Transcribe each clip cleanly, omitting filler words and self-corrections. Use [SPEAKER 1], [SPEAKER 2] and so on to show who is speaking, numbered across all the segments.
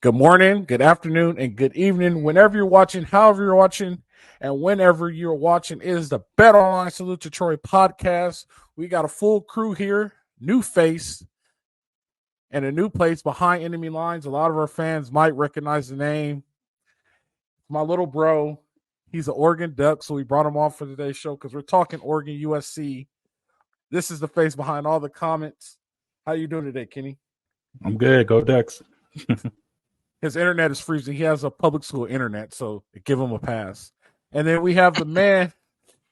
[SPEAKER 1] Good morning, good afternoon, and good evening. Whenever you're watching, however you're watching, and whenever you're watching, it is the Bet Online Salute to Troy podcast. We got a full crew here, new face, and a new place behind enemy lines. A lot of our fans might recognize the name. My little bro, he's an Oregon Duck, so we brought him on for today's show because we're talking Oregon USC. This is the face behind all the comments. How you doing today, Kenny?
[SPEAKER 2] I'm good. Go Ducks.
[SPEAKER 1] His internet is freezing. He has a public school internet, so give him a pass. And then we have the man.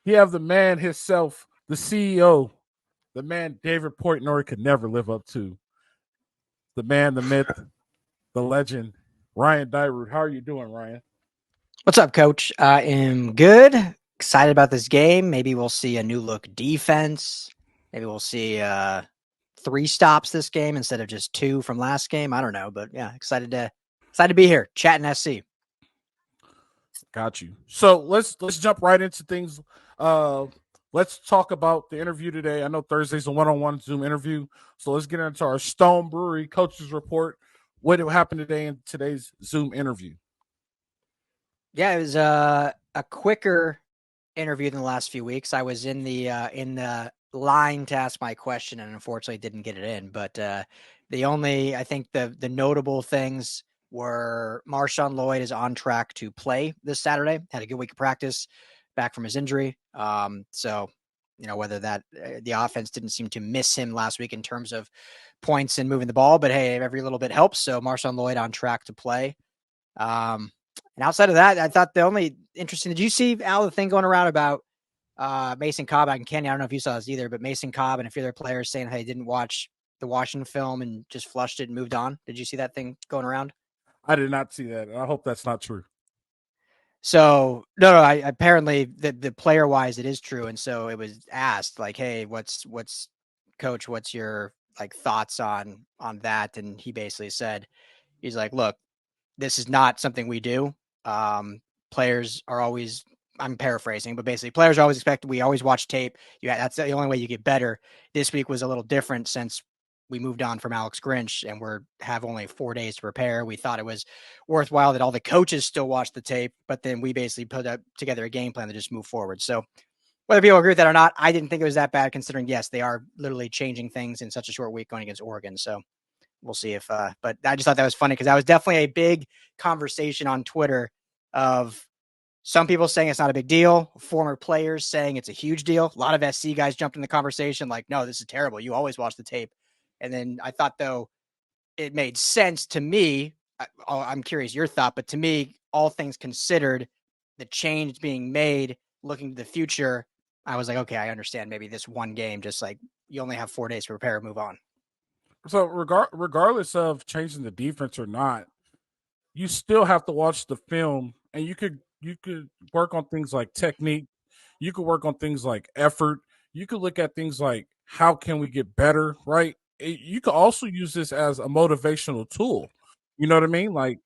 [SPEAKER 1] He have the man himself, the CEO, the man David Portnoy could never live up to. The man, the myth, the legend, Ryan Dyrud. How are you doing, Ryan?
[SPEAKER 3] What's up, Coach? I am good. Excited about this game. Maybe we'll see a new look defense. Maybe we'll see 3 stops this game instead of just 2 from last game. I don't know, but yeah, excited to be here, chatting SC.
[SPEAKER 1] Got you. So let's jump right into things. Let's talk about the interview today. I know Thursday's a one-on-one Zoom interview, so let's get into our Stone Brewery coaches report. What happened today in today's Zoom interview?
[SPEAKER 3] Yeah, it was a quicker interview than the last few weeks. I was in the line to ask my question and unfortunately didn't get it in. But I think the notable things were Marshawn Lloyd is on track to play this Saturday. Had a good week of practice, back from his injury. So, whether that the offense didn't seem to miss him last week in terms of points and moving the ball, but hey, every little bit helps. So Marshawn Lloyd on track to play. And outside of that, I thought the only interesting, did you see, Al, the thing going around about Mason Cobb and Kenny? I don't know if you saw this either, but Mason Cobb and a few other players saying they didn't watch the Washington film and just flushed it and moved on. Did you see that thing going around?
[SPEAKER 1] I did not see that. I hope that's not true.
[SPEAKER 3] So no, apparently the player wise, it is true. And so it was asked like, hey, what's coach, what's your thoughts on that? And he basically said, he's like, look, this is not something we do. Players are always, I'm paraphrasing, but basically players are always expected. We always watch tape. That's the only way you get better. This week was a little different since we moved on from Alex Grinch and have only 4 days to prepare. We thought it was worthwhile that all the coaches still watch the tape, but then we basically put together a game plan to just move forward. So whether people agree with that or not, I didn't think it was that bad considering, yes, they are literally changing things in such a short week going against Oregon. So we'll see if, but I just thought that was funny because that was definitely a big conversation on Twitter of some people saying it's not a big deal, former players saying it's a huge deal. A lot of SC guys jumped in the conversation like, no, this is terrible. You always watch the tape. And then I thought, though, it made sense to me. I'm curious your thought, but to me, all things considered, the change being made, looking to the future, I was like, okay, I understand. Maybe this one game, just like you only have 4 days to prepare and move on.
[SPEAKER 1] So regardless of changing the defense or not, you still have to watch the film, and you could work on things like technique. You could work on things like effort. You could look at things like how can we get better, right? You could also use this as a motivational tool. You know what I mean? Like,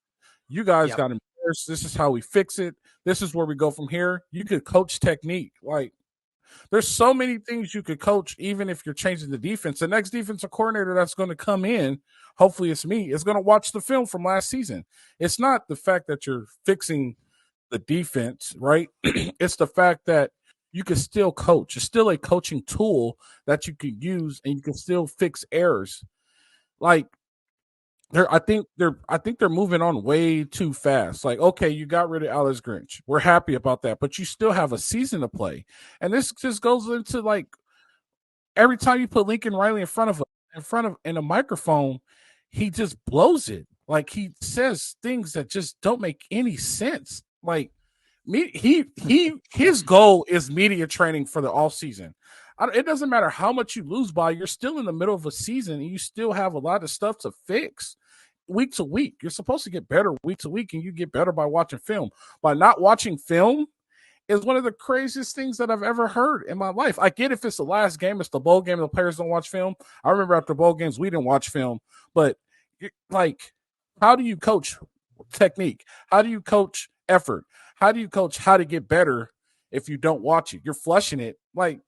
[SPEAKER 1] you guys got embarrassed. This is how we fix it. This is where we go from here. You could coach technique. Like, there's so many things you could coach, even if you're changing the defense. The next defensive coordinator that's going to come in, hopefully it's me, is going to watch the film from last season. It's not the fact that you're fixing the defense, right? It's the fact that you can still coach. It's still a coaching tool that you can use, and you can still fix errors. Like, I think they're moving on way too fast. Like, okay, you got rid of Alex Grinch. We're happy about that, but you still have a season to play. And this just goes into like every time you put Lincoln Riley in front of a microphone, he just blows it. Like, he says things that just don't make any sense. Like, his goal is media training for the off season. It doesn't matter how much you lose by. You're still in the middle of a season, and you still have a lot of stuff to fix week to week. You're supposed to get better week to week, and you get better by watching film. By not watching film is one of the craziest things that I've ever heard in my life. I get if it's the last game, it's the bowl game, the players don't watch film. I remember after bowl games, we didn't watch film. But, like, how do you coach technique? How do you coach effort? How do you coach how to get better if you don't watch it? You're flushing it. Like,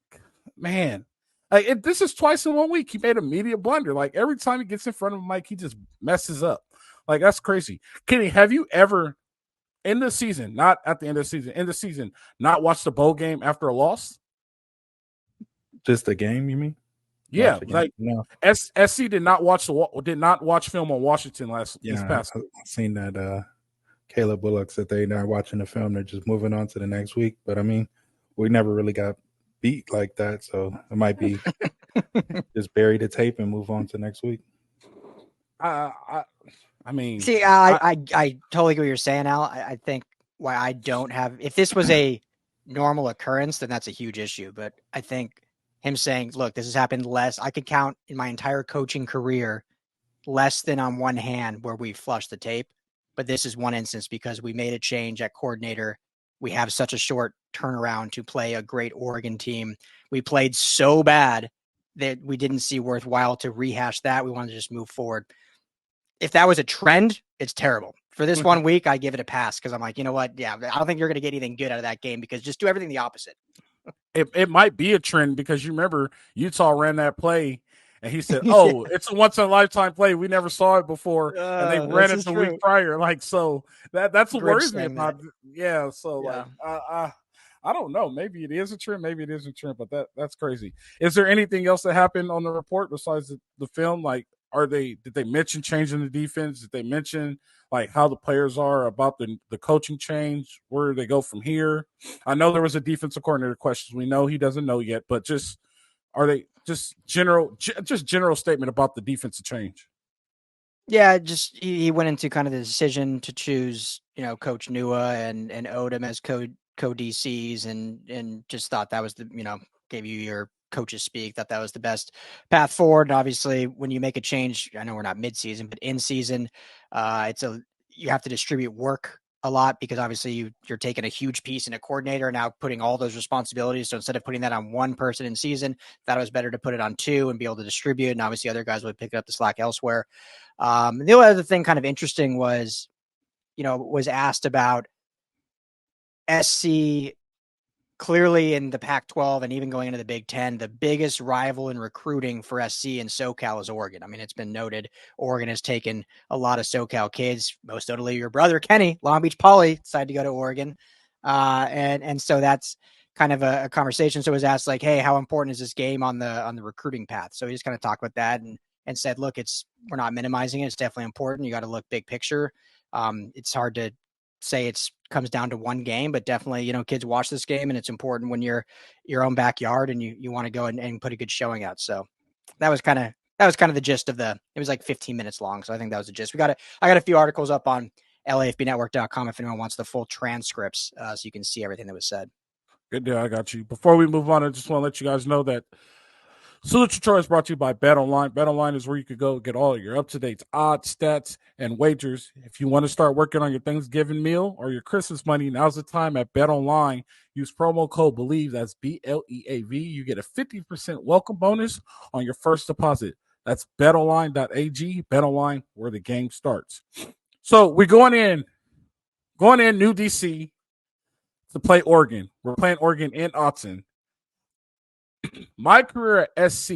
[SPEAKER 1] man, this is twice in 1 week. He made a media blunder. Like, every time he gets in front of a mic, he just messes up. Like, that's crazy. Kenny, have you ever in the season, not at the end of the season, in the season, not watched a bowl game after a loss?
[SPEAKER 2] Just the game, you mean?
[SPEAKER 1] Yeah,
[SPEAKER 2] Watch the game?
[SPEAKER 1] like
[SPEAKER 2] No.
[SPEAKER 1] SC did not watch film on Washington this past.
[SPEAKER 2] I've seen that. Caleb Bullock said they're not watching the film; they're just moving on to the next week. But I mean, we never really got beat like that, so it might be just bury the tape and move on to next week.
[SPEAKER 1] I mean,
[SPEAKER 3] see, I totally get what you're saying, Al. I think why I don't have, if this was a normal occurrence, then that's a huge issue. But I think him saying, look, this has happened less. I could count in my entire coaching career less than on one hand where we flushed the tape. But this is one instance because we made a change at coordinator. We have such a short turnaround to play a great Oregon team. We played so bad that we didn't see worthwhile to rehash that. We wanted to just move forward. If that was a trend, it's terrible. For this 1 week, I give it a pass because I'm like, you know what? Yeah, I don't think you're going to get anything good out of that game because just do everything the opposite.
[SPEAKER 1] It might be a trend because you remember Utah ran that play and he said, "Oh, it's a once in a lifetime play. We never saw it before," and they ran it the week prior. Like, so that's what worries me about. Yeah, so like, I don't know. Maybe it is a trend. Maybe it isn't a trend. But that's crazy. Is there anything else that happened on the report besides the film? Like, did they mention changing the defense? Did they mention like how the players are about the coaching change? Where do they go from here? I know there was a defensive coordinator question. We know he doesn't know yet, but just are they just general statement about the defensive change?
[SPEAKER 3] Yeah, just he went into kind of the decision to choose, Coach Nua and Odom as co-DCs and just thought that was gave you your coaches speak, that was the best path forward. And obviously when you make a change, I know we're not mid-season, but in season, you have to distribute work a lot because obviously you're taking a huge piece in a coordinator and now putting all those responsibilities. So instead of putting that on one person in season, that was better to put it on two and be able to distribute. And obviously other guys would pick up the slack elsewhere. The only other thing kind of interesting was, was asked about SC clearly in the Pac-12 and even going into the Big Ten, the biggest rival in recruiting for SC and SoCal is Oregon. I mean, it's been noted Oregon has taken a lot of SoCal kids, most notably your brother, Kenny, Long Beach Poly, decided to go to Oregon. And so that's kind of a conversation. So it was asked like, hey, how important is this game on the recruiting path? So he just kind of talked about that and said, look, we're not minimizing it. It's definitely important. You got to look big picture. It's hard to say comes down to one game, but definitely, kids watch this game and it's important when you're your own backyard and you want to go and put a good showing out. So that was kind of the gist of it was like 15 minutes long. So I think that was the gist. I got a few articles up on lafbnetwork.com if anyone wants the full transcripts so you can see everything that was said.
[SPEAKER 1] Good deal. I got you. Before we move on, I just want to let you guys know that Salute to Troy is brought to you by BetOnline. BetOnline is where you could go get all your up-to-date odds, stats, and wagers. If you want to start working on your Thanksgiving meal or your Christmas money, now's the time at BetOnline. Use promo code BELIEVE, that's BLEAV. You get a 50% welcome bonus on your first deposit. That's betonline.ag, BetOnline, where the game starts. So we're going in New DC to play Oregon. We're playing Oregon in Autzen. My career at SC,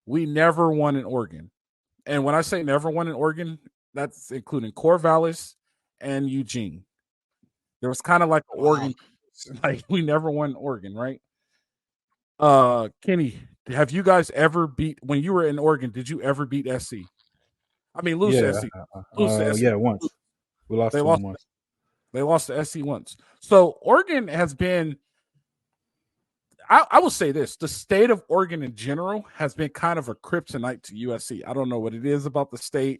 [SPEAKER 1] we never won in Oregon. And when I say never won in Oregon, that's including Corvallis and Eugene. There was kind of like Oregon, like we never won in Oregon, right? Kenny, have you guys ever when you were in Oregon, did you ever beat SC? I mean, lose to SC.
[SPEAKER 2] Yeah, once. We lost to them once.
[SPEAKER 1] They lost to SC once. So Oregon has been, I will say this, the state of Oregon in general has been kind of a kryptonite to USC. I don't know what it is about the state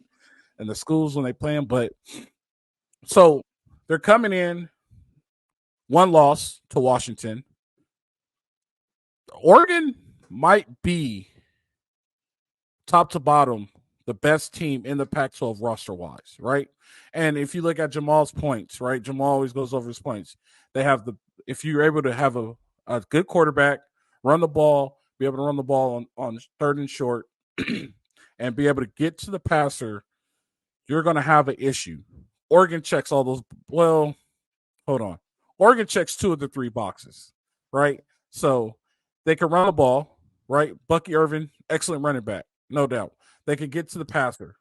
[SPEAKER 1] and the schools when they play them, but so they're coming in, one loss to Washington. Oregon might be top to bottom the best team in the Pac-12 roster-wise, right? And if you look at Jamal's points, right, Jamal always goes over his points. They have if you're able to have a good quarterback, run the ball, be able to run the ball on third and short, and be able to get to the passer, you're going to have an issue. Oregon checks all those. Well, hold on. Oregon checks 2 of the 3 boxes, right? So they can run the ball, right? Bucky Irvin, excellent running back, no doubt. They could get to the passer.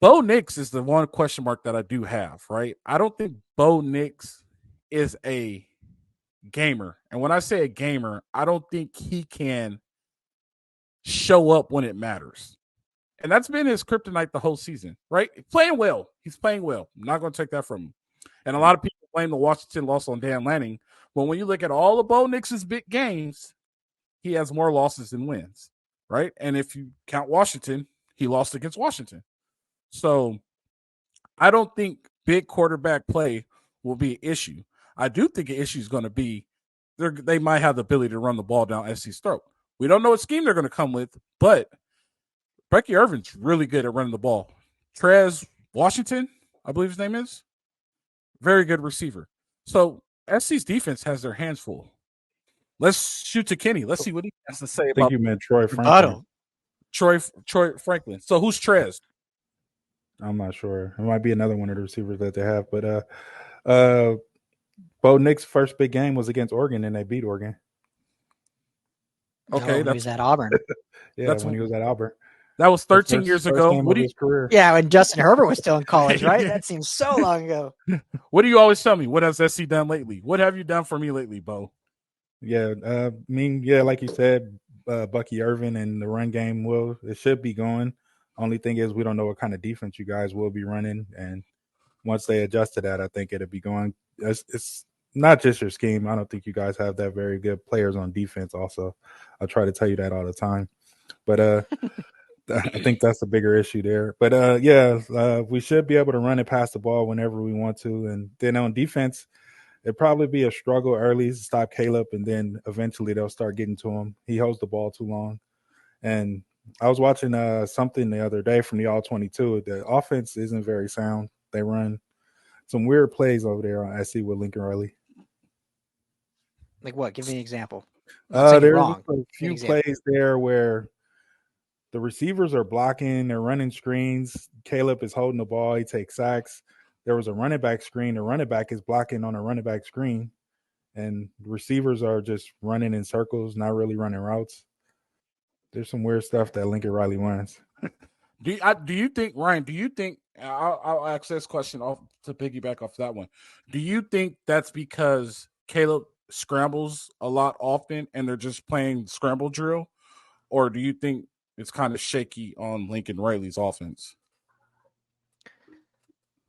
[SPEAKER 1] Bo Nix is the one question mark that I do have, right? I don't think Bo Nix is a gamer. And when I say a gamer, I don't think he can show up when it matters. And that's been his kryptonite the whole season, right? Playing well. He's playing well. I'm not going to take that from him. And a lot of people blame the Washington loss on Dan Lanning. But when you look at all of Bo Nix's big games, he has more losses than wins, right? And if you count Washington, he lost against Washington. So I don't think big quarterback play will be an issue. I do think an issue is going to be they might have the ability to run the ball down SC's throat. We don't know what scheme they're going to come with, but Becky Irvin's really good at running the ball. Trez Washington, I believe his name is, very good receiver. So SC's defense has their hands full. Let's shoot to Kenny. Let's see what he has to say
[SPEAKER 2] I
[SPEAKER 1] about
[SPEAKER 2] think you meant Troy Franklin.
[SPEAKER 1] Troy Franklin. So who's Trez?
[SPEAKER 2] I'm not sure. It might be another one of the receivers that they have. But Bo Nix's first big game was against Oregon, and they beat Oregon.
[SPEAKER 1] Okay,
[SPEAKER 3] he was at Auburn.
[SPEAKER 1] That's
[SPEAKER 2] when he was at Auburn.
[SPEAKER 1] That was 13 years ago.
[SPEAKER 2] What do you, career.
[SPEAKER 3] Yeah, when Justin Herbert was still in college, right? That seems so long ago.
[SPEAKER 1] What do you always tell me? What has SC done lately? What have you done for me lately, Bo?
[SPEAKER 2] Yeah, like you said, Bucky Irvin and the run game it should be going. Only thing is we don't know what kind of defense you guys will be running, and once they adjust to that, I think it'll be going. It's not just your scheme. I don't think you guys have that very good players on defense. Also, I try to tell you that all the time, but I think that's the bigger issue there. But we should be able to run and pass the ball whenever we want to, and then on defense, it'd probably be a struggle early to stop Caleb, and then eventually they'll start getting to him. He holds the ball too long, and I was watching something the other day from the All-22. The offense isn't very sound. They run some weird plays over there on SC with Lincoln Riley.
[SPEAKER 3] Like what? Give me an example.
[SPEAKER 2] There's a few plays there where the receivers are blocking, they're running screens. Caleb is holding the ball. He takes sacks. There was a running back screen. The running back is blocking on a running back screen, and receivers are just running in circles, not really running routes. There's some weird stuff that Lincoln Riley wants.
[SPEAKER 1] Do you think, Ryan? Do you think I'll ask this question off to piggyback off that one? Do you think that's because Caleb scrambles a lot often and they're just playing scramble drill, or do you think it's kind of shaky on Lincoln Riley's offense?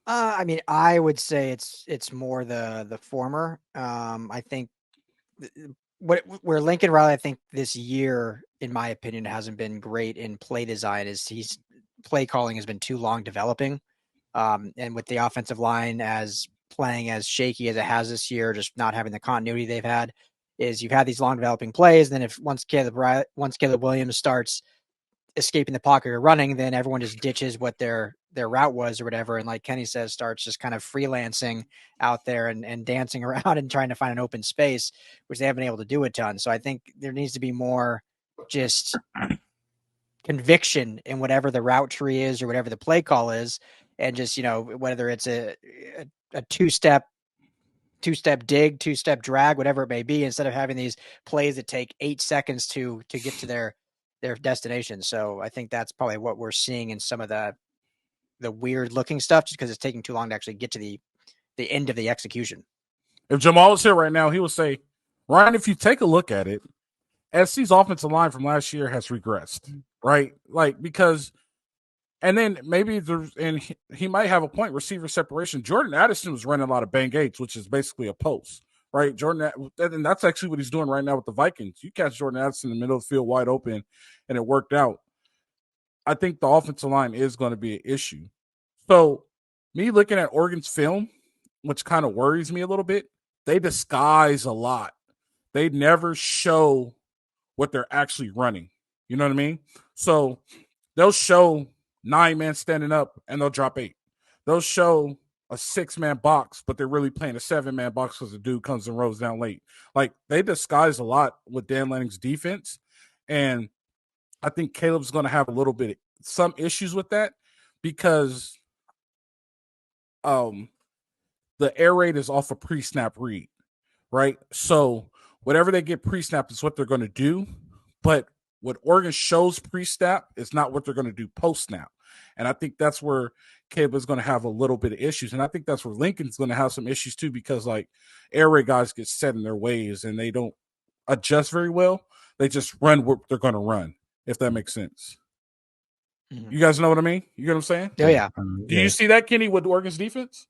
[SPEAKER 3] I mean, I would say it's more the former. I think where Lincoln Riley, I think this year, in my opinion, hasn't been great in play design. Is he's play calling has been too long developing, and with the offensive line as playing as shaky as it has this year, just not having the continuity they've had, is you've had these long developing plays. Then once Caleb Williams starts escaping the pocket or running, then everyone just ditches what their route was or whatever. And like Kenny says, starts just kind of freelancing out there and dancing around and trying to find an open space, which they haven't been able to do a ton. So I think there needs to be more just conviction in whatever the route tree is or whatever the play call is. And just, whether it's a two-step dig, two-step drag, whatever it may be, instead of having these plays that take 8 seconds to get to their destination. So I think that's probably what we're seeing in some of the weird looking stuff, just because it's taking too long to actually get to the end of the execution.
[SPEAKER 1] If Jamal was here right now, he would say, Ryan, if you take a look at it, SC's offensive line from last year has regressed, right? Like, because, and then maybe he might have a point, receiver separation. Jordan Addison was running a lot of bang eights, which is basically a post, right? And that's actually what he's doing right now with the Vikings. You catch Jordan Addison in the middle of the field wide open, and it worked out. I think the offensive line is going to be an issue. So me looking at Oregon's film, which kind of worries me a little bit, they disguise a lot. They never show what they're actually running. You know what I mean? So they'll show 9 men standing up and they'll drop 8. They'll show a 6-man box, but they're really playing a 7-man box because the dude comes and rolls down late. Like, they disguise a lot with Dan Lanning's defense. And I think Caleb's going to have some issues with that because the air raid is off a pre-snap read, right? So whatever they get pre-snap is what they're going to do. But what Oregon shows pre-snap is not what they're going to do post-snap. And I think that's where Caleb is going to have a little bit of issues. And I think that's where Lincoln's going to have some issues too, because like air raid guys get set in their ways and they don't adjust very well. They just run what they're going to run, if that makes sense. You guys know what I mean? You know what I'm saying?
[SPEAKER 3] Oh, yeah.
[SPEAKER 1] Do you see that, Kenny, with Oregon's defense?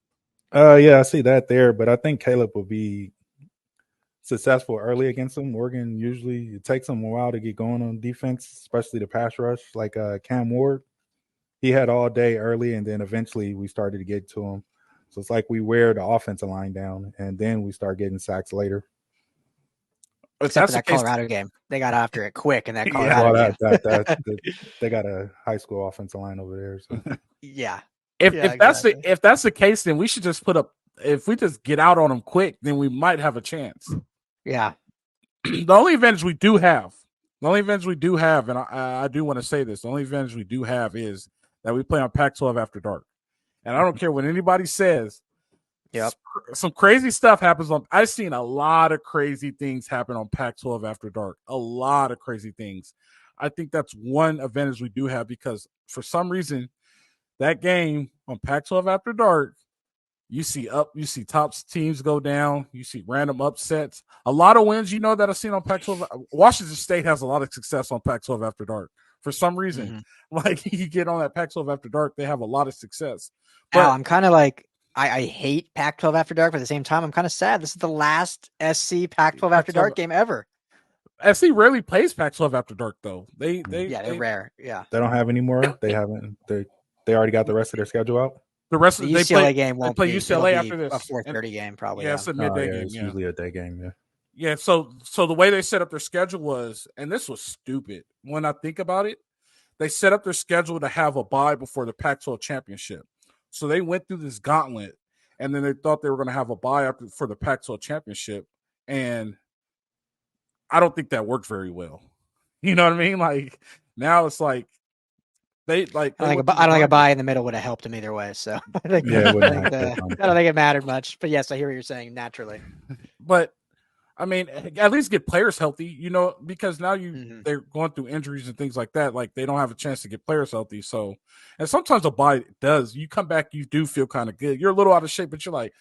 [SPEAKER 2] Yeah, I see that there, but I think Caleb will be successful early against them. Oregon usually it takes them a while to get going on defense, especially the pass rush. Like Cam Ward, he had all day early, and then eventually we started to get to him. So it's like we wear the offensive line down, and then we start getting sacks later.
[SPEAKER 3] Except for that Colorado game, they got after it quick in that Colorado game.
[SPEAKER 2] They got a high school offensive line over there. So.
[SPEAKER 3] Yeah.
[SPEAKER 1] If that's the case, then we should just put up. If we just get out on them quick, then we might have a chance.
[SPEAKER 3] Yeah.
[SPEAKER 1] The only advantage we do have, and I do want to say this, the only advantage we do have is that we play on Pac-12 after dark. And I don't care what anybody says.
[SPEAKER 3] Yep.
[SPEAKER 1] Some crazy stuff happens on. I've seen a lot of crazy things happen on Pac-12 after dark. A lot of crazy things. I think that's one advantage we do have because for some reason, that game on Pac-12 after dark, you see top teams go down. You see random upsets. A lot of wins, that I've seen on Pac-12. Washington State has a lot of success on Pac-12 after dark. For some reason, like you get on that Pac-12 after dark, they have a lot of success.
[SPEAKER 3] But I'm kind of like, I hate Pac-12 after dark, but at the same time, I'm kind of sad. This is the last SC Pac-12 after dark game ever.
[SPEAKER 1] SC rarely plays Pac-12 after dark, though. They're
[SPEAKER 3] rare. Yeah,
[SPEAKER 2] they don't have any more. They haven't. They already got the rest of their schedule out.
[SPEAKER 3] The UCLA game won't
[SPEAKER 1] play UCLA after this.
[SPEAKER 3] A 4:30 game, probably.
[SPEAKER 1] Yeah, it's a midday game.
[SPEAKER 2] It's usually a day game. Yeah.
[SPEAKER 1] Yeah. So the way they set up their schedule was, and this was stupid. When I think about it, they set up their schedule to have a bye before the Pac-12 championship. So they went through this gauntlet, and then they thought they were going to have a bye for the Pac-12 championship, and I don't think that worked very well. You know what I mean? Like now it's like I don't
[SPEAKER 3] think a bye in the middle would have helped them either way. So I don't think it mattered much. But yes, I hear what you're saying naturally.
[SPEAKER 1] But I mean, at least get players healthy, because now they're going through injuries and things like that. Like they don't have a chance to get players healthy. So, and sometimes a bye does. You come back, you do feel kind of good. You're a little out of shape, but you're like,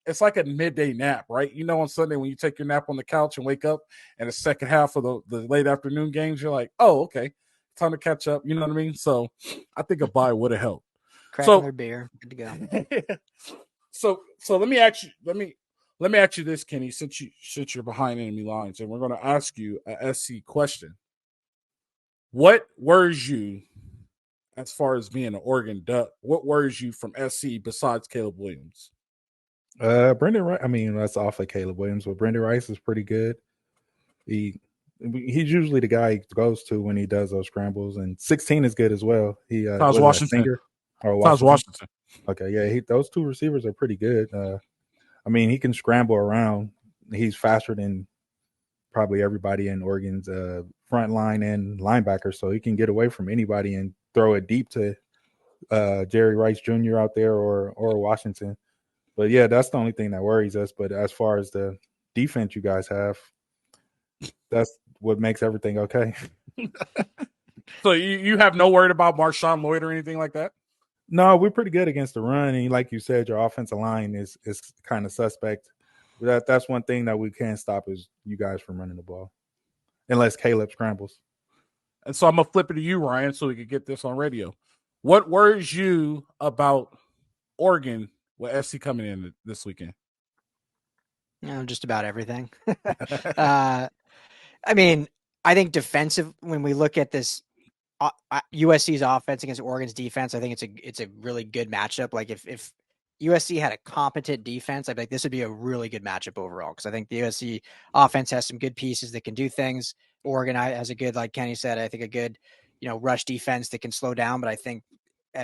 [SPEAKER 1] it's like a midday nap, right? On Sunday when you take your nap on the couch and wake up, and the second half of the late afternoon games, you're like, oh, okay, time to catch up. You know what I mean? So, I think a bye would have helped.
[SPEAKER 3] Crack another beer, good to go.
[SPEAKER 1] So let me ask you this, Kenny, since you're behind enemy lines, and we're going to ask you a SC question. What worries you as far as being an Oregon Duck? What worries you from SC besides Caleb Williams?
[SPEAKER 2] Brenden Rice. I mean, that's off of Caleb Williams, but Brenden Rice is pretty good. He's usually the guy he goes to when he does those scrambles, and 16 is good as well.
[SPEAKER 1] Tahj Washington.
[SPEAKER 2] Tahj Washington. Okay, yeah, those two receivers are pretty good. I mean, he can scramble around. He's faster than probably everybody in Oregon's front line and linebacker, so he can get away from anybody and throw it deep to Jerry Rice Jr. out there or Washington. But, yeah, that's the only thing that worries us. But as far as the defense you guys have, that's what makes everything okay.
[SPEAKER 1] So you have no word about Marshawn, Lloyd, or anything like that?
[SPEAKER 2] No, we're pretty good against the run. And like you said, your offensive line is kind of suspect. That's one thing that we can't stop is you guys from running the ball. Unless Caleb scrambles.
[SPEAKER 1] And so I'm going to flip it to you, Ryan, so we can get this on radio. What worries you about Oregon with SC coming in this weekend?
[SPEAKER 3] Just about everything. I mean, I think defensive, when we look at this USC's offense against Oregon's defense, I think it's a really good matchup. Like if USC had a competent defense, I'd be like, this would be a really good matchup overall. Because I think the USC offense has some good pieces that can do things. Oregon has a good, like Kenny said, I think a good, rush defense that can slow down. But I think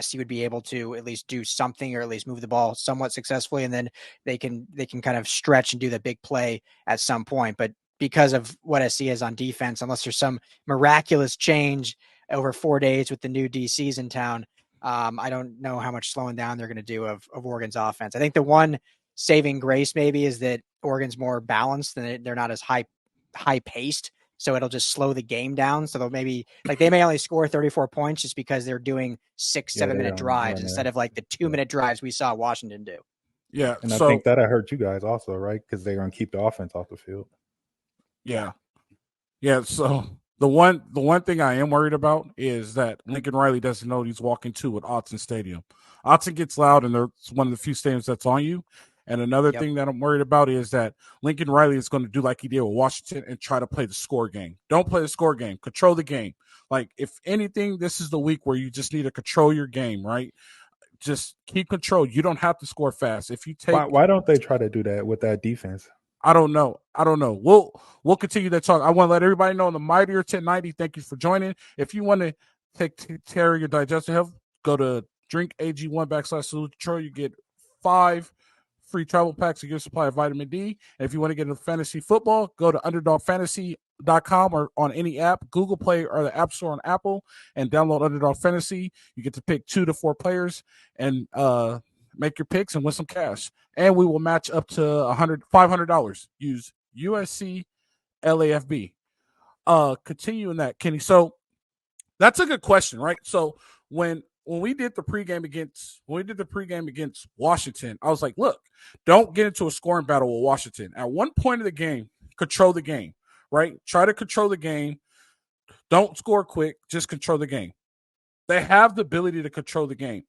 [SPEAKER 3] SC would be able to at least do something or at least move the ball somewhat successfully. And then they can kind of stretch and do the big play at some point. But because of what SC is on defense, unless there's some miraculous change over 4 days with the new DCs in town, I don't know how much slowing down they're going to do of Oregon's offense. I think the one saving grace maybe is that Oregon's more balanced and they're not as high paced. So it'll just slow the game down. So they'll maybe they may only score 34 points just because they're doing 6-7 minute drives instead of like the 2-minute drives we saw Washington do.
[SPEAKER 1] Yeah.
[SPEAKER 2] And I think that'll hurt you guys also, right? Because they're going to keep the offense off the field.
[SPEAKER 1] Yeah. Yeah. So the one thing I am worried about is that Lincoln Riley doesn't know what he's walking to at Autzen Stadium. Autzen gets loud, and it's one of the few stadiums that's on you. And another thing that I'm worried about is that Lincoln Riley is going to do like he did with Washington and try to play the score game. Don't play the score game. Control the game. Like, if anything, this is the week where you just need to control your game, right? Just keep control. You don't have to score fast. If you take,
[SPEAKER 2] why don't they try to do that with that defense?
[SPEAKER 1] I don't know. We'll continue that talk. I want to let everybody know on the Mightier 1090. Thank you for joining. If you want to take care of your digestive health, go to drinkag1 /salute You get 5 free travel packs to get a supply of vitamin D. And if you want to get into fantasy football, go to underdogfantasy.com or on any app, Google Play or the App Store on Apple, and download Underdog Fantasy. You get to pick 2 to 4 players and make your picks and win some cash. And we will match up to $500. Use USC LAFB. Continuing that, Kenny. So that's a good question, right? So when we did the pregame against Washington, I was like, look, don't get into a scoring battle with Washington. At one point of the game, control the game, right? Try to control the game. Don't score quick. Just control the game. They have the ability to control the game.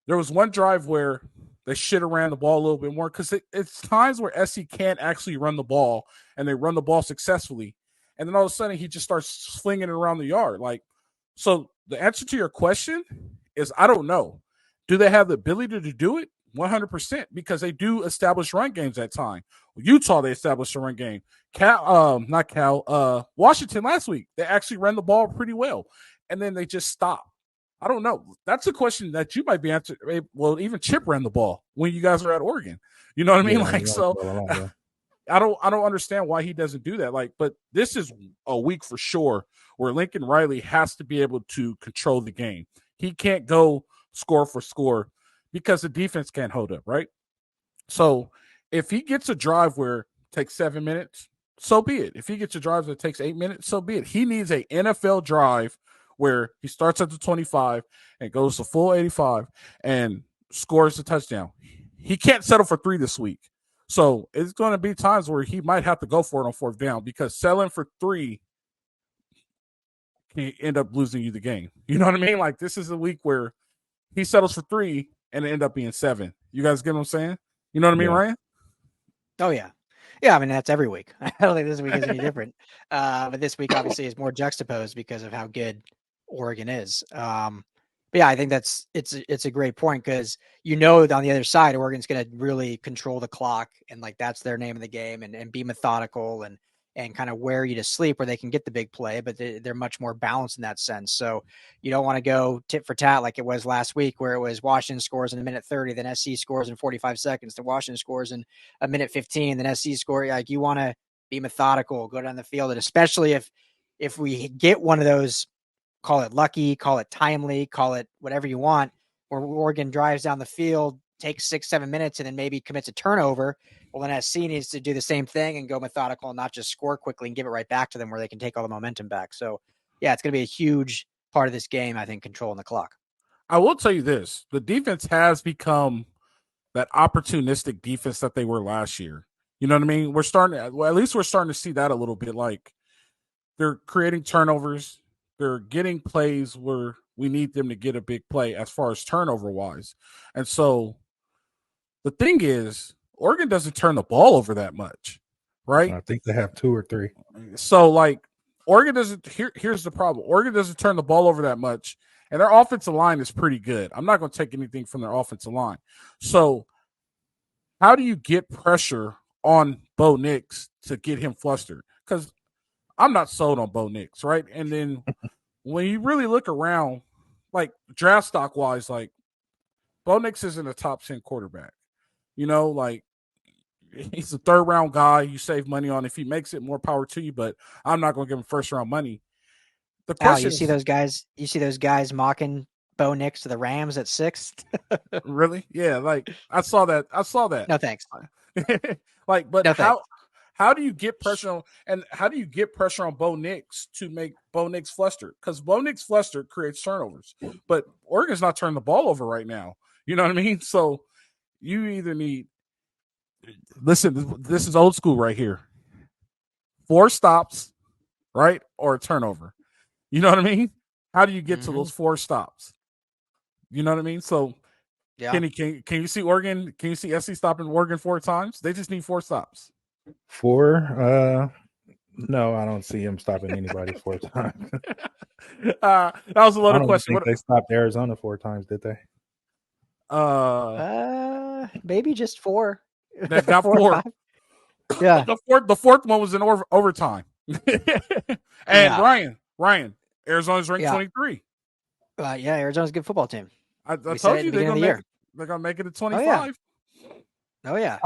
[SPEAKER 1] There was one drive where they should have ran the ball a little bit more because it's times where SC can't actually run the ball, and they run the ball successfully. And then all of a sudden, he just starts slinging it around the yard. So the answer to your question is I don't know. Do they have the ability to do it? 100%, because they do establish run games at time. Utah, they established a run game. Washington last week, they actually ran the ball pretty well, and then they just stopped. I don't know. That's a question that you might be answering. Well, even Chip ran the ball when you guys were at Oregon. You know what I mean? I don't understand why he doesn't do that. But this is a week for sure where Lincoln Riley has to be able to control the game. He can't go score for score because the defense can't hold up, right? So if he gets a drive where it takes 7 minutes, so be it. If he gets a drive that takes 8 minutes, so be it. He needs an NFL drive where he starts at the 25 and goes to full 85 and scores a touchdown. He can't settle for 3 this week. So it's going to be times where he might have to go for it on 4th down because settling for 3 can end up losing you the game. You know what I mean? This is a week where he settles for 3 and it end up being 7. You guys get what I'm saying? You know what I mean, Ryan?
[SPEAKER 3] Oh, yeah. Yeah, I mean, that's every week. I don't think this week is any different. But this week obviously is more juxtaposed because of how good Oregon is. But yeah, I think it's a great point because on the other side, Oregon's going to really control the clock and that's their name of the game and be methodical and kind of wear you to sleep where they can get the big play, but they're much more balanced in that sense. So you don't want to go tit for tat like it was last week where it was Washington scores in a minute 30, then SC scores in 45 seconds, then Washington scores in a minute 15, then SC score. You want to be methodical, go down the field, and especially if we get one of those, call it lucky, call it timely, call it whatever you want, where Oregon drives down the field, takes 6-7 minutes, and then maybe commits a turnover. Well, then SC needs to do the same thing and go methodical and not just score quickly and give it right back to them where they can take all the momentum back. So, yeah, it's going to be a huge part of this game, I think, controlling the clock.
[SPEAKER 1] I will tell you this. The defense has become that opportunistic defense that they were last year. You know what I mean? At least we're starting to see that a little bit. They're creating turnovers. They're getting plays where we need them to get a big play as far as turnover-wise. And so the thing is, Oregon doesn't turn the ball over that much, right?
[SPEAKER 2] I think they have 2 or 3.
[SPEAKER 1] So, Oregon doesn't – here's the problem. Oregon doesn't turn the ball over that much, and their offensive line is pretty good. I'm not going to take anything from their offensive line. So how do you get pressure on Bo Nix to get him flustered? Because I'm not sold on Bo Nix, right? And then when you really look around, draft stock wise, Bo Nix isn't a top 10 quarterback. He's a 3rd round guy you save money on. If he makes it, more power to you, but I'm not going to give him 1st round money. The question
[SPEAKER 3] you see those guys mocking Bo Nix to the Rams at 6th?
[SPEAKER 1] Really? Yeah, I saw that.
[SPEAKER 3] No thanks.
[SPEAKER 1] But
[SPEAKER 3] no,
[SPEAKER 1] how How do you get pressure on Bo Nix to make Bo Nix flustered? Because Bo Nix flustered creates turnovers, but Oregon's not turning the ball over right now. You know what I mean? So you either need listen. This is old school right here. 4 stops, right, or a turnover. You know what I mean? How do you get to those 4 stops? You know what I mean? So,
[SPEAKER 3] yeah.
[SPEAKER 1] Kenny, can you see Oregon? Can you see SC stopping Oregon 4 times? They just need 4 stops.
[SPEAKER 2] 4? No, I don't see him stopping anybody 4 times.
[SPEAKER 1] That was a loaded question.
[SPEAKER 2] Think they stopped Arizona 4 times, did they?
[SPEAKER 3] Maybe just 4.
[SPEAKER 1] That got 4.
[SPEAKER 3] Yeah.
[SPEAKER 1] The fourth one was in overtime. And Ryan, Arizona's ranked 23.
[SPEAKER 3] Yeah, Arizona's a good football team.
[SPEAKER 1] I told you they're gonna make it to 25.
[SPEAKER 3] Oh yeah.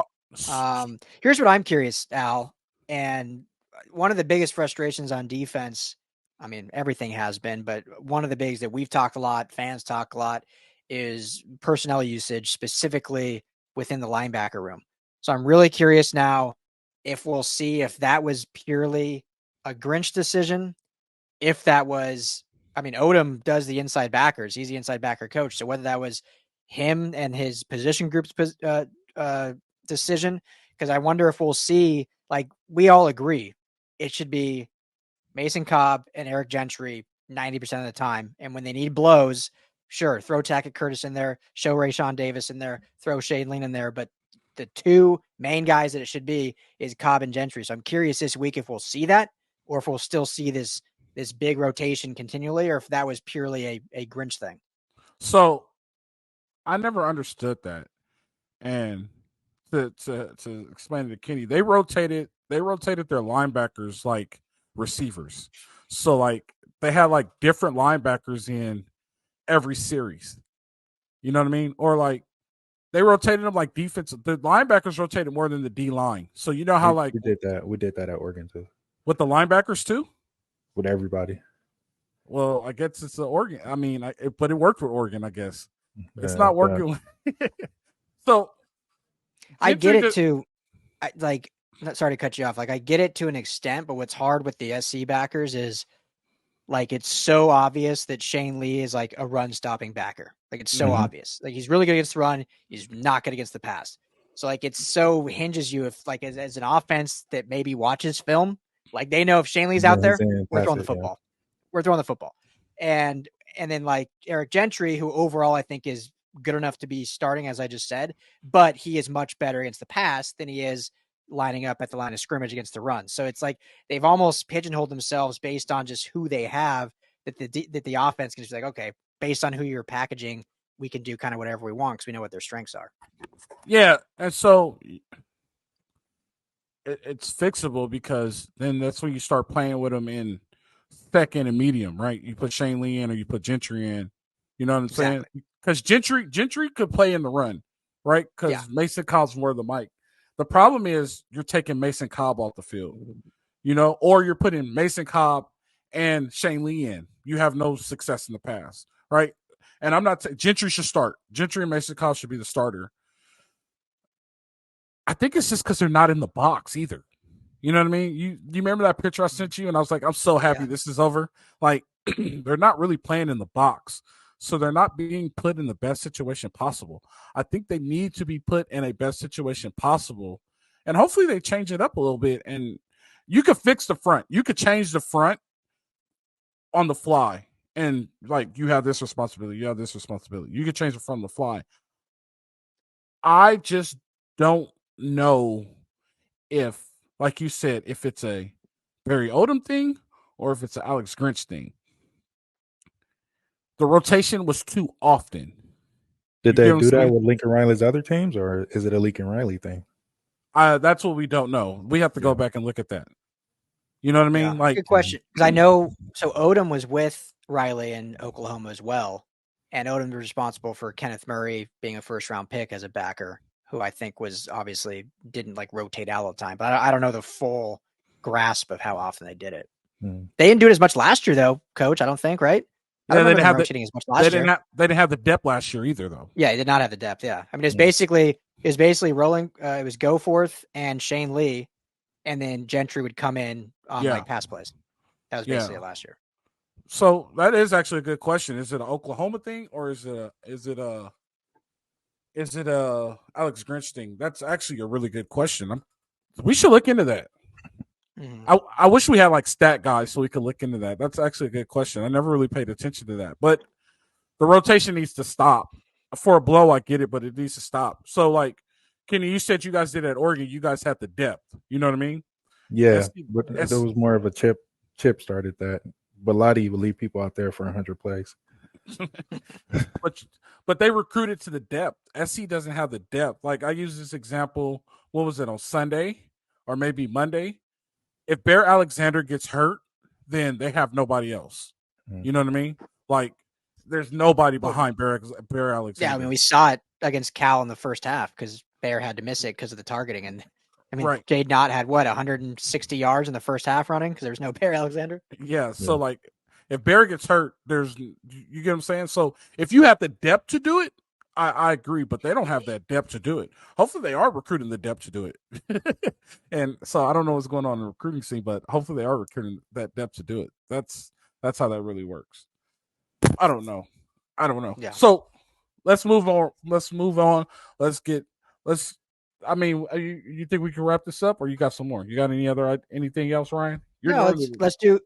[SPEAKER 3] Here's what I'm curious, Al, and one of the biggest frustrations on defense, I mean, everything has been, but one of the bigs that we've talked a lot, fans talk a lot, is personnel usage, specifically within the linebacker room. So I'm really curious now if we'll see if that was purely a Grinch decision, if that was, I mean, Odom does the inside backers. He's the inside backer coach. So whether that was him and his position group's decision, because I wonder if we'll see, like, we all agree it should be Mason Cobb and Eric Gentry 90% of the time. And when they need blows, sure, throw Tackett Curtis in there, show Rayshawn Davis in there, throw Jaylin in there. But the 2 main guys that it should be is Cobb and Gentry. So I'm curious this week if we'll see that, or if we'll still see this big rotation continually, or if that was purely a Grinch thing.
[SPEAKER 1] So I never understood that. And to explain it to Kenny, they rotated their linebackers like receivers. So like they had like different linebackers in every series. You know what I mean? Or like they rotated them like defensive. The linebackers rotated more than the D line. So you know how
[SPEAKER 2] we did that. We did that at Oregon too.
[SPEAKER 1] With the linebackers too?
[SPEAKER 2] With everybody.
[SPEAKER 1] Well, I guess it's the Oregon. I mean, but it worked with Oregon, I guess. It's not working. So
[SPEAKER 3] I get it too. Sorry to cut you off. Like, I get it to an extent, but what's hard with the SC backers is, like, it's so obvious that Shane Lee is like a run stopping backer. Like, it's so obvious. Like, he's really good against the run. He's not good against the pass. So like, it's so hinges you if like as an offense that maybe watches film, like they know if Shane Lee's out there, we're throwing the football. We're throwing the football. And then like Eric Gentry, who overall I think is good enough to be starting, as I just said, but he is much better against the pass than he is lining up at the line of scrimmage against the run. So it's like they've almost pigeonholed themselves based on just who they have, that the offense can just be like, okay, based on who you're packaging, we can do kind of whatever we want because we know what their strengths are.
[SPEAKER 1] Yeah, and so it's fixable because then that's when you start playing with them in second and medium, right? You put Shane Lee in or you put Gentry in. You know what I'm saying? Because Gentry could play in the run, right? Because Mason Cobb's more the mic. The problem is you're taking Mason Cobb off the field, you know, or you're putting Mason Cobb and Shane Lee in. You have no success in the past, right? And I'm not Gentry should start. Gentry and Mason Cobb should be the starter. I think it's just because they're not in the box either. You know what I mean? You remember that picture I sent you? And I was like, I'm so happy this is over. Like, they're not really playing in the box. So they're not being put in the best situation possible. I think they need to be put in a best situation possible. And hopefully they change it up a little bit. And you could fix the front. You could change the front on the fly. And, like, you have this responsibility. You have this responsibility. You could change the front on the fly. I just don't know if, like you said, if it's a Barry Odom thing or if it's an Alex Grinch thing. The rotation was too often.
[SPEAKER 2] Did they do that with Lincoln Riley's other teams, or is it a Lincoln Riley thing?
[SPEAKER 1] That's what we don't know. We have to go back and look at that. You know what I mean?
[SPEAKER 3] Yeah.
[SPEAKER 1] Like,
[SPEAKER 3] good question. Because I know, so Odom was with Riley in Oklahoma as well. And Odom was responsible for Kenneth Murray being a first-round pick as a backer, who I think was obviously didn't like rotate out all the time. But I don't know the full grasp of how often they did it. They didn't do it as much last year, though, Coach. I don't think, right?
[SPEAKER 1] Yeah, they didn't have
[SPEAKER 3] rotating as much last year.
[SPEAKER 1] They didn't have the depth last year either, though.
[SPEAKER 3] Yeah, they did not have the depth. Yeah, I mean, it was basically rolling. It was Goforth and Shane Lee, and then Gentry would come in on like pass plays. That was basically it last year.
[SPEAKER 1] So that is actually a good question. Is it an Oklahoma thing or is it a Alex Grinch thing? That's actually a really good question. We should look into that. Mm-hmm. I wish we had like stat guys so we could look into that. That's actually a good question. I never really paid attention to that. But the rotation needs to stop. For a blow, I get it, but it needs to stop. So, like, Kenny, you said you guys did at Oregon. You guys had the depth. You know what I mean?
[SPEAKER 2] Yeah, but there was more of a chip started that. But Lottie would leave people out there for 100 plays.
[SPEAKER 1] but they recruited to the depth. SC doesn't have the depth. Like, I use this example, what was it, on Sunday or maybe Monday? If Bear Alexander gets hurt, then they have nobody else. You know what I mean? Like, there's nobody behind Bear Alexander.
[SPEAKER 3] Yeah, I mean, we saw it against Cal in the first half because Bear had to miss it because of the targeting. And I mean, Jade Knott had 160 yards in the first half running because there's no Bear Alexander.
[SPEAKER 1] Yeah, so like if Bear gets hurt, you get what I'm saying? So if you have the depth to do it, I agree, but they don't have that depth to do it. Hopefully they are recruiting the depth to do it. And so I don't know what's going on in the recruiting scene, but hopefully they are recruiting that depth to do it. That's how that really works. I don't know. Yeah. So let's move on. I mean, you think we can wrap this up or you got some more? You got anything else, Ryan?
[SPEAKER 3] Let's do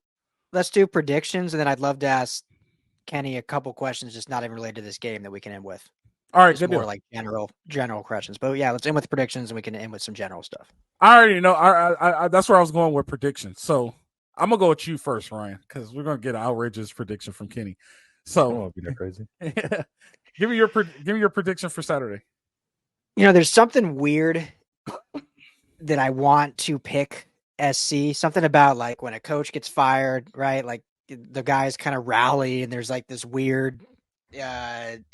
[SPEAKER 3] predictions. And then I'd love to ask Kenny a couple questions, just not even related to this game that we can end with.
[SPEAKER 1] All right.
[SPEAKER 3] Just more like general questions, but yeah, let's end with predictions and we can end with some general stuff.
[SPEAKER 1] I already know. I that's where I was going with predictions. So I'm gonna go with you first, Ryan, because we're gonna get an outrageous prediction from Kenny. So
[SPEAKER 2] I won't be that crazy.
[SPEAKER 1] Give me your prediction for Saturday.
[SPEAKER 3] You know, there's something weird that I want to pick SC. Something about like when a coach gets fired, right? Like the guys kind of rally, and there's like this weird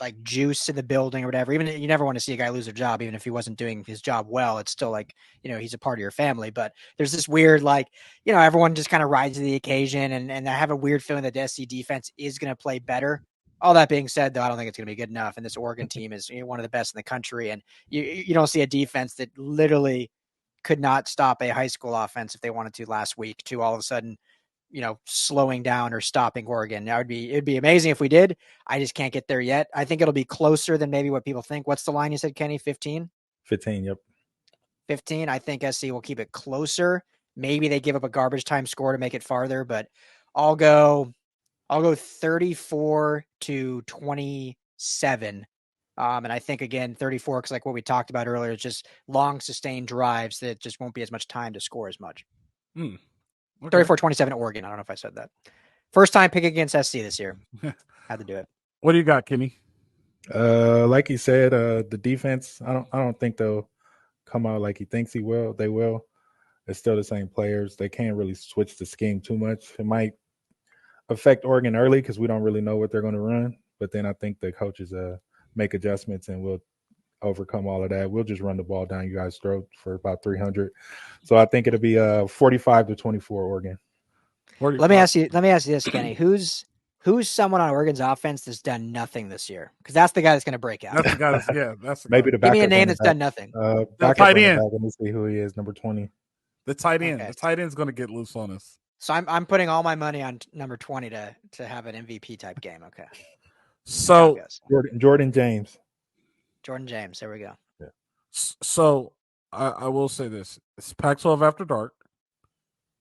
[SPEAKER 3] like juice in the building or whatever. Even you never want to see a guy lose their job, even if he wasn't doing his job well. It's still like, you know, he's a part of your family. But there's this weird, like, you know, everyone just kind of rides to the occasion, and I have a weird feeling that the SC defense is going to play better. All that being said, though, I don't think it's going to be good enough. And this Oregon team is one of the best in the country, and you don't see a defense that literally could not stop a high school offense if they wanted to last week to all of a sudden, you know, slowing down or stopping Oregon. Now it'd be amazing if we did. I just can't get there yet. I think it'll be closer than maybe what people think. What's the line you said, Kenny? 15?
[SPEAKER 2] 15, yep.
[SPEAKER 3] 15. I think SC will keep it closer. Maybe they give up a garbage time score to make it farther, but I'll go 34-27. And I think, again, 34, because like what we talked about earlier, it's just long sustained drives that just won't be as much time to score as much. Okay. 34-27 Oregon. I don't know if I said that. First time picking against SC this year. Had to do it.
[SPEAKER 1] What do you got, Kenny?
[SPEAKER 2] Like he said, the defense, I don't think they'll come out like he thinks they will. It's still the same players. They can't really switch the scheme too much. It might affect Oregon early because we don't really know what they're going to run. But then I think the coaches make adjustments and we'll overcome all of that. We'll just run the ball down you guys' throat for about 300. So I think it'll be 45-24 Oregon.
[SPEAKER 3] 45. Let me ask you this, Kenny. Who's someone on Oregon's offense that's done nothing this year? Because that's the guy that's going to break out.
[SPEAKER 1] That's the guy. That's the
[SPEAKER 2] maybe
[SPEAKER 1] guy.
[SPEAKER 2] the backup.
[SPEAKER 3] Give me a name that's done nothing.
[SPEAKER 1] The tight end.
[SPEAKER 2] Let me see who he is. Number 20.
[SPEAKER 1] The tight end. Okay. The tight end's going to get loose on us.
[SPEAKER 3] So I'm putting all my money on number 20 to have an MVP type game. Okay.
[SPEAKER 1] So
[SPEAKER 2] Jordan James.
[SPEAKER 3] Jordan James. There we go.
[SPEAKER 2] Yeah.
[SPEAKER 1] So I will say this. It's Pac-12 After Dark.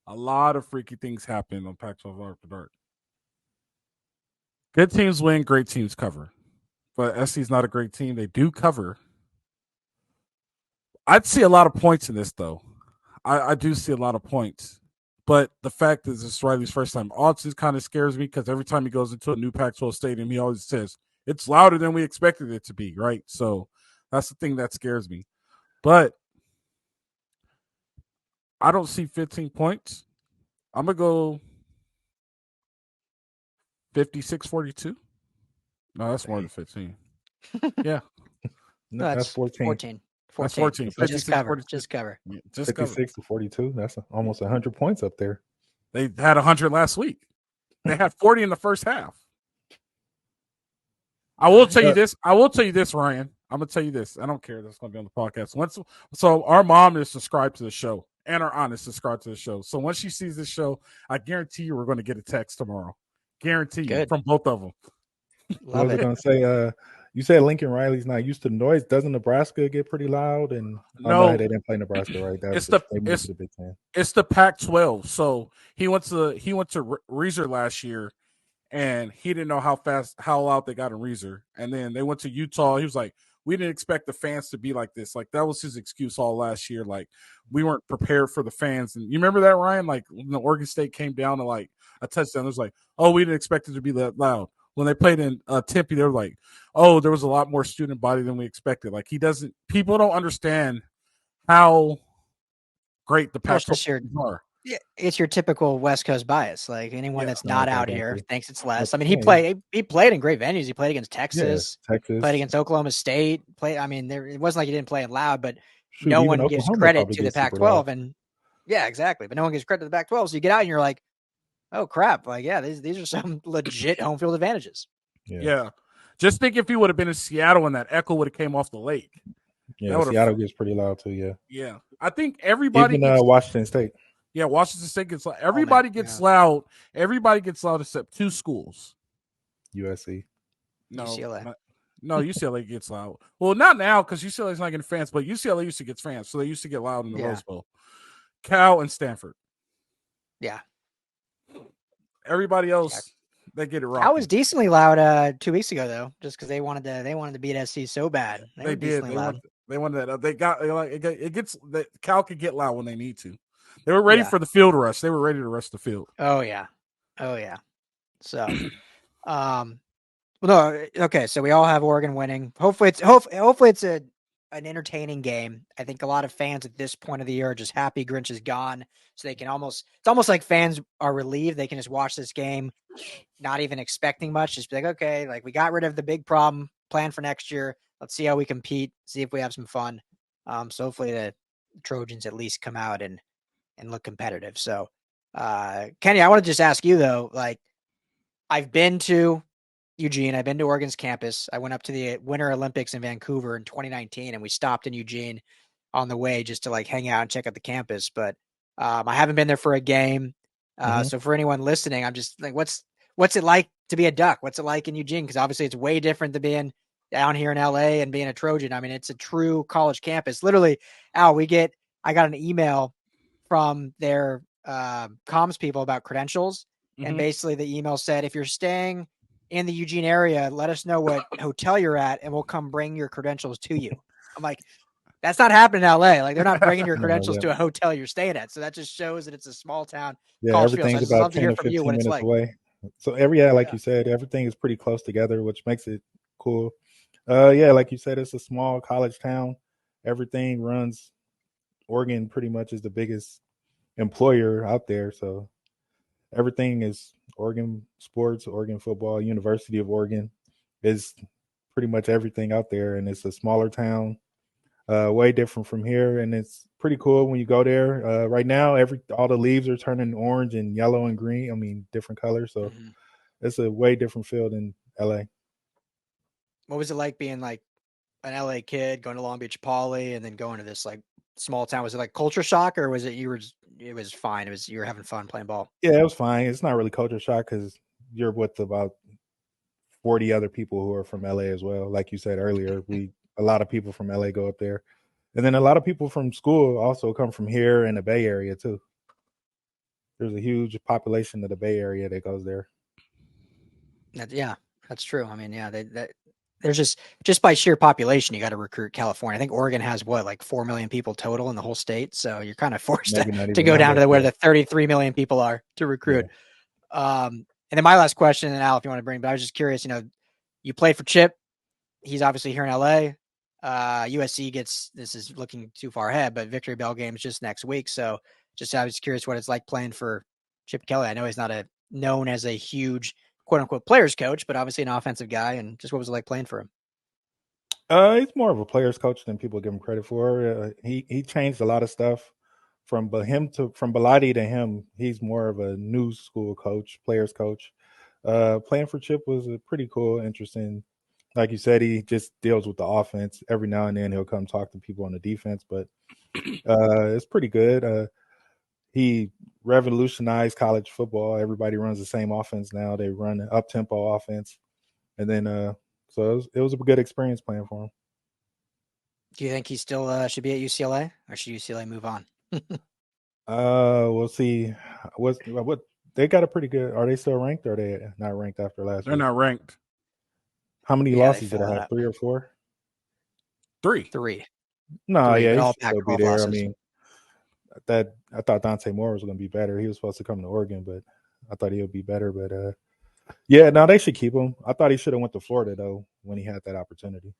[SPEAKER 1] A lot of freaky things happen on Pac-12 After Dark. Good teams win, great teams cover. But SC's not a great team. They do cover. I'd see a lot of points in this, though. I do see a lot of points. But the fact is, it's Riley's first time. Odds kind of scares me because every time he goes into a new Pac-12 stadium, he always says, it's louder than we expected it to be, right? So that's the thing that scares me. But I don't see 15 points. I'm going to go 56-42. No, that's more than 15. Yeah.
[SPEAKER 2] No, that's 14.
[SPEAKER 3] 14.
[SPEAKER 1] That's 14.
[SPEAKER 3] Just cover. Just cover.
[SPEAKER 1] Yeah,
[SPEAKER 2] 56-42. That's almost 100 points up there.
[SPEAKER 1] They had 100 last week. They had 40 in the first half. I will tell you this, Ryan. I'm going to tell you this. I don't care. That's going to be on the podcast. So our mom is subscribed to the show, and are honest subscribe to the show. So once she sees this show, I guarantee you we're going to get a text tomorrow. Guarantee you from both of them.
[SPEAKER 3] Love
[SPEAKER 2] it. Gonna say? You said Lincoln Riley's not used to the noise. Doesn't Nebraska get pretty loud? And
[SPEAKER 1] no,
[SPEAKER 2] they didn't play Nebraska, right?
[SPEAKER 1] It's the Big Ten. It's the Pac-12. So he went to Reeser last year, and he didn't know how loud they got in Reeser. And then they went to Utah. He was like, we didn't expect the fans to be like this. Like, that was his excuse all last year. Like, we weren't prepared for the fans. And you remember that, Ryan? Like, when the Oregon State came down to like a touchdown, it was like, oh, we didn't expect it to be that loud. When they played in Tempe, they were like, oh, there was a lot more student body than we expected. Like, people don't understand how great the Pac-12 are.
[SPEAKER 3] Yeah, it's your typical West Coast bias. Like, anyone that's not out here thinks it's less. I mean, he played in great venues. He played against Texas, played against Oklahoma State. It wasn't like he didn't play it loud, but no one gives credit to the Pac-12. And yeah, exactly. But no one gives credit to the Pac-12. So you get out and you're like, oh crap! Like, yeah, these are some legit home field advantages.
[SPEAKER 1] Yeah. Just think if he would have been in Seattle and that echo would have came off the lake.
[SPEAKER 2] Yeah, Seattle gets pretty loud too. Yeah.
[SPEAKER 1] Yeah, I think everybody.
[SPEAKER 2] Even Washington State.
[SPEAKER 1] Yeah, Washington State gets loud. Everybody gets loud. Everybody gets loud except two schools.
[SPEAKER 2] USC.
[SPEAKER 1] No,
[SPEAKER 3] UCLA.
[SPEAKER 1] UCLA gets loud. Well, not now because UCLA's not getting fans, but UCLA used to get fans, so they used to get loud in the Rose Bowl. Cal and Stanford.
[SPEAKER 3] Yeah.
[SPEAKER 1] Everybody else, they get it wrong.
[SPEAKER 3] Cal was decently loud 2 weeks ago, though, just because they wanted to beat SC so bad.
[SPEAKER 1] They did. They wanted that. They got it gets that Cal could get loud when they need to. They were ready for the field rush. They were ready to rush the field.
[SPEAKER 3] Oh yeah. So, no, okay. So we all have Oregon winning. Hopefully it's an entertaining game. I think a lot of fans at this point of the year are just happy Grinch is gone, so they can it's almost like fans are relieved. They can just watch this game, not even expecting much. Just be like, okay, like we got rid of the big problem. Plan for next year. Let's see how we compete. See if we have some fun. So hopefully the Trojans at least come out and look competitive. So, Kenny, I want to just ask you though, like, I've been to Eugene. I've been to Oregon's campus. I went up to the Winter Olympics in Vancouver in 2019, and we stopped in Eugene on the way just to like hang out and check out the campus. But I haven't been there for a game. So for anyone listening, I'm just like, what's it like to be a Duck? What's it like in Eugene? Because obviously it's way different than being down here in LA and being a Trojan. I mean, it's a true college campus. Literally, Al, I got an email from their comms people about credentials. And basically the email said, if you're staying in the Eugene area, let us know what hotel you're at and we'll come bring your credentials to you. I'm like, that's not happening in LA. Like, they're not bringing your credentials to a hotel you're staying at. So that just shows that it's a small town.
[SPEAKER 2] Yeah, everything's about 10 to 15 minutes away. So you said, everything is pretty close together, which makes it cool. Like you said, it's a small college town. Everything runs. Oregon pretty much is the biggest employer out there. So everything is Oregon sports, Oregon football, University of Oregon is pretty much everything out there. And it's a smaller town, way different from here. And it's pretty cool when you go there. Right now, all the leaves are turning orange and yellow and green. I mean, different colors. So it's a way different feel than LA.
[SPEAKER 3] What was it like being like an LA kid going to Long Beach Poly and then going to this like small town? Was it like culture shock, or was it it was fine? You were having fun playing ball?
[SPEAKER 2] Yeah, it was fine. It's not really culture shock because you're with about 40 other people who are from LA as well. Like you said earlier, a lot of people from LA go up there. And then a lot of people from school also come from here in the Bay Area too. There's a huge population of the Bay Area that goes there.
[SPEAKER 3] Yeah, that's true. I mean, yeah, there's just by sheer population, you got to recruit California. I think Oregon has like 4 million people total in the whole state. So you're kind of forced to go down to where the 33 million people are to recruit. Yeah. And then my last question, and Al, if you want to bring, but I was just curious, you played for Chip. He's obviously here in LA. USC this is looking too far ahead, but Victory Bell game is just next week. So I was curious what it's like playing for Chip Kelly. I know he's not known as a huge quote unquote players coach, but obviously an offensive guy. And just what was it like playing for him?
[SPEAKER 2] He's more of a players coach than people give him credit for. He changed a lot of stuff from Bellotti to him. He's more of a new school coach, players coach. Playing for Chip was a pretty cool, interesting. Like you said, he just deals with the offense. Every now and then he'll come talk to people on the defense, but It's pretty good. He revolutionized college football. Everybody runs the same offense now. They run an up-tempo offense. And then so it was a good experience playing for him.
[SPEAKER 3] Do you think he still should be at UCLA, or should UCLA move on?
[SPEAKER 2] We'll see. What they got a pretty good. Are they still ranked? Or are they not ranked after last
[SPEAKER 1] They're
[SPEAKER 2] week?
[SPEAKER 1] not ranked.
[SPEAKER 2] How many
[SPEAKER 3] Yeah,
[SPEAKER 2] losses
[SPEAKER 3] they
[SPEAKER 2] did I
[SPEAKER 3] fell
[SPEAKER 2] have?
[SPEAKER 3] out.
[SPEAKER 2] 3 or 4?
[SPEAKER 1] 3.
[SPEAKER 2] No,
[SPEAKER 3] Three,
[SPEAKER 2] yeah,
[SPEAKER 3] but
[SPEAKER 2] he
[SPEAKER 3] all
[SPEAKER 2] should still be
[SPEAKER 3] Pac-12
[SPEAKER 2] there.
[SPEAKER 3] losses.
[SPEAKER 2] I mean, that I thought Dante Moore was going to be better. He was supposed to come to Oregon, but I thought he would be better. But yeah, no, they should keep him. I thought he should have went to Florida though when he had that opportunity.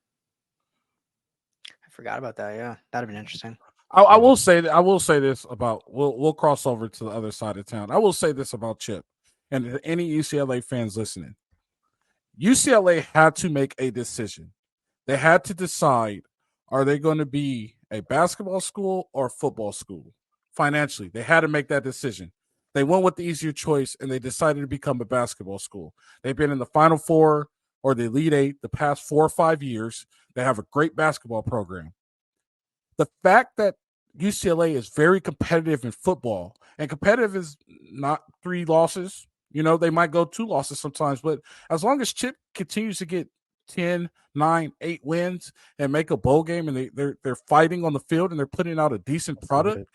[SPEAKER 3] I forgot about that. Yeah, that'd have been interesting.
[SPEAKER 1] I will say that I will say this about we'll cross over to the other side of town. I will say this about Chip and any UCLA fans listening. UCLA had to make a decision. They had to decide, are they going to be a basketball school or a football school? Financially, they had to make that decision. They went with the easier choice and they decided to become a basketball school. They've been in the Final Four or the Elite Eight the past 4 or 5 years. They have a great basketball program. The fact that UCLA is very competitive in football, and competitive is not 3 losses. You know, they might go 2 losses sometimes, but as long as Chip continues to get 10, 9, 8 wins and make a bowl game and they're fighting on the field and they're putting out a decent product,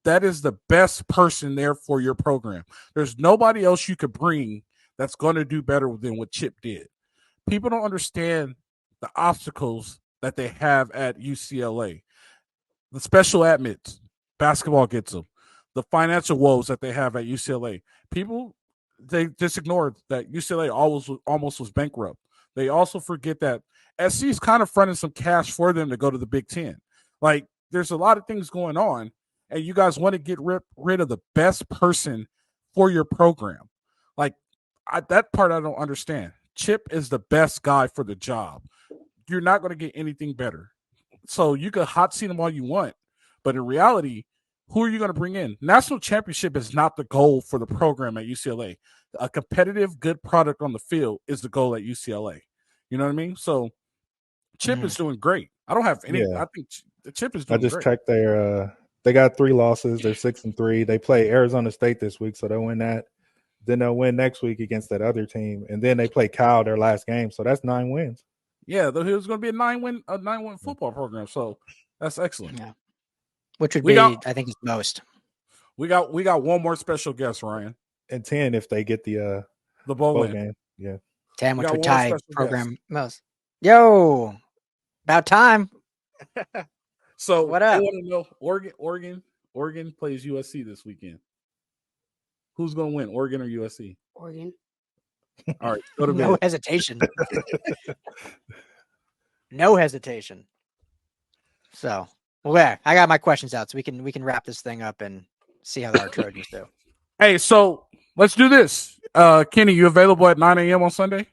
[SPEAKER 1] that is the best person there for your program. There's nobody else you could bring that's going to do better than what Chip did. People don't understand the obstacles that they have at UCLA. The special admits, basketball gets them. The financial woes that they have at UCLA. People, they just ignore that UCLA almost was bankrupt. They also forget that SC is kind of fronting some cash for them to go to the Big Ten. Like, there's a lot of things going on, and you guys want to get rid of the best person for your program. Like, that part I don't understand. Chip is the best guy for the job. You're not going to get anything better. So you could hot seat him all you want, but in reality, who are you going to bring in? National championship is not the goal for the program at UCLA. A competitive, good product on the field is the goal at UCLA. You know what I mean? So Chip is doing great. I don't have any.
[SPEAKER 2] Yeah.
[SPEAKER 1] I think the Chip is
[SPEAKER 2] I
[SPEAKER 1] doing
[SPEAKER 2] just
[SPEAKER 1] great.
[SPEAKER 2] checked their. They got 3 losses. They're 6-3. They play Arizona State this week, so they'll win that. Then they'll win next week against that other team, and then they play Cal their last game. So that's 9 wins.
[SPEAKER 1] Yeah, it was going to be a 9-win football program. So that's excellent.
[SPEAKER 3] Yeah, which would be I think is most.
[SPEAKER 1] We got one more special guest, Ryan,
[SPEAKER 2] and 10 if they get the
[SPEAKER 1] bowl
[SPEAKER 2] game. Yeah,
[SPEAKER 3] 10, which would tie program most. Yo, about time.
[SPEAKER 1] So
[SPEAKER 3] what up?
[SPEAKER 1] I want to know Oregon plays USC this weekend. Who's going to win, Oregon or USC?
[SPEAKER 4] Oregon.
[SPEAKER 1] All right, go to bed.
[SPEAKER 3] No hesitation. No hesitation. So, well, I got my questions out, so we can wrap this thing up and see how our Trojans do.
[SPEAKER 1] Hey, so let's do this. Kenny, you available at 9 a.m. on Sunday?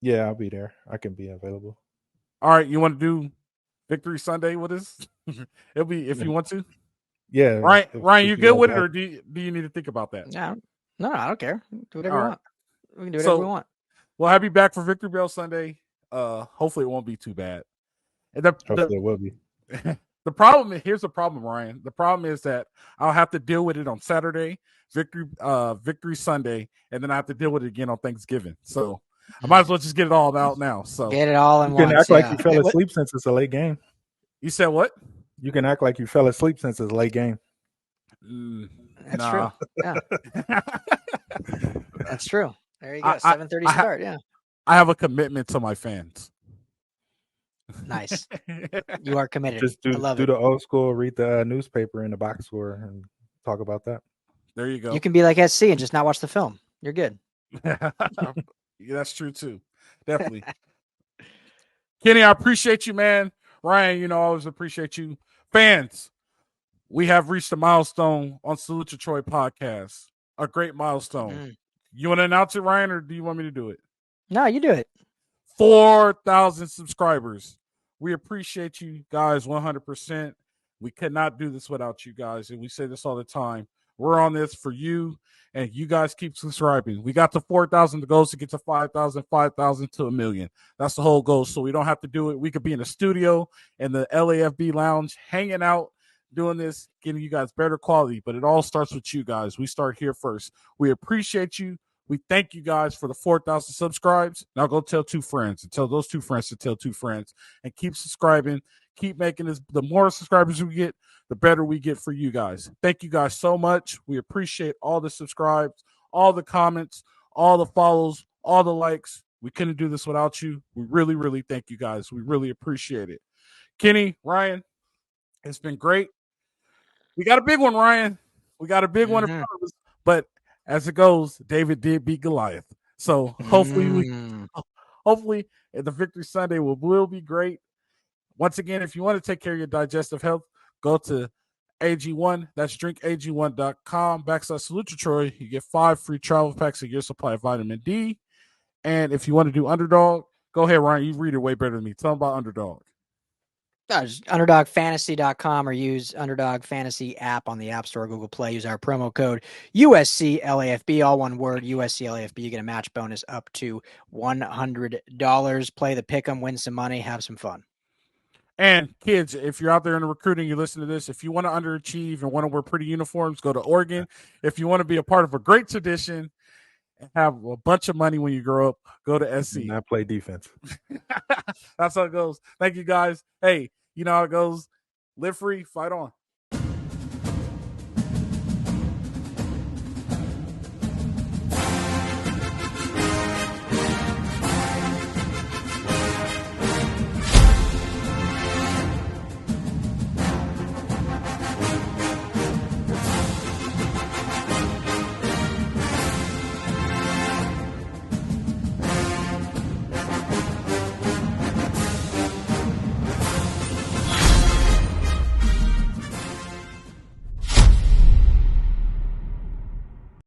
[SPEAKER 2] Yeah, I'll be there. I can be available.
[SPEAKER 1] All right, you want to do Victory Sunday with us? It'll be if you want to.
[SPEAKER 2] Yeah,
[SPEAKER 1] Ryan, you good with it, or do you need to think about that?
[SPEAKER 3] No, I don't care. Do whatever you want. We can do whatever we want.
[SPEAKER 1] We'll have you back for Victory Bell Sunday. Hopefully it won't be too bad. And
[SPEAKER 2] hopefully it will be.
[SPEAKER 1] The problem, here's the problem, Ryan. The problem is that I'll have to deal with it on Saturday, Victory Sunday, and then I have to deal with it again on Thanksgiving. So I might as well just get it all out now. So
[SPEAKER 3] get it all in
[SPEAKER 2] you
[SPEAKER 3] once.
[SPEAKER 2] can act like you fell asleep since it's a late game.
[SPEAKER 1] You said what?
[SPEAKER 2] You can act like you fell asleep since it's a late game.
[SPEAKER 3] That's true. Yeah. That's true. There you go. 7:30 start. Yeah.
[SPEAKER 1] I have a commitment to my fans.
[SPEAKER 3] Nice. You are committed.
[SPEAKER 2] Just do the old school, read the newspaper in the box score and talk about that.
[SPEAKER 1] There you go.
[SPEAKER 3] You can be like SC and just not watch the film. You're good.
[SPEAKER 1] Yeah, that's true too. Definitely. Kenny, I appreciate you, man. Ryan, I always appreciate you. Fans, we have reached a milestone on Salute to Troy podcast. A great milestone. You want to announce it, Ryan, or do you want me to do it?
[SPEAKER 3] No, you do it.
[SPEAKER 1] 4,000 subscribers. We appreciate you guys 100%. We could not do this without you guys, and we say this all the time. We're on this for you, and you guys keep subscribing. We got to 4,000 to go to get to 5,000, 5,000 to 1 million. That's the whole goal. So we don't have to do it. We could be in the studio in the LAFB lounge, hanging out, doing this, getting you guys better quality. But it all starts with you guys. We start here first. We appreciate you. We thank you guys for the 4,000 subscribes. Now go tell 2 friends and tell those 2 friends to tell 2 friends and keep subscribing. Keep making this. The more subscribers we get, the better we get for you guys. Thank you guys so much. We appreciate all the subscribes, all the comments, all the follows, all the likes. We couldn't do this without you. We really, really thank you guys. We really appreciate it. Kenny, Ryan, it's been great. We got a big one, Ryan. We got a big one in front of us. But as it goes, David did beat Goliath. So hopefully the Victory Sunday will be great. Once again, if you want to take care of your digestive health, go to AG1. That's drinkag1.com/Salute to Troy. You get 5 free travel packs of your supply of vitamin D. And if you want to do Underdog, go ahead, Ryan. You read it way better than me. Tell them about Underdog.
[SPEAKER 3] UnderdogFantasy.com or use Underdog Fantasy app on the App Store, Google Play. Use our promo code USCLAFB, all one word, USCLAFB. You get a match bonus up to $100. Play the pick'em, win some money, have some fun.
[SPEAKER 1] And kids, if you're out there in the recruiting, you listen to this. If you want to underachieve and want to wear pretty uniforms, go to Oregon. If you want to be a part of a great tradition and have a bunch of money when you grow up, go to SC.
[SPEAKER 2] And not play defense.
[SPEAKER 1] That's how it goes. Thank you guys. Hey, you know how it goes. Live free, fight on.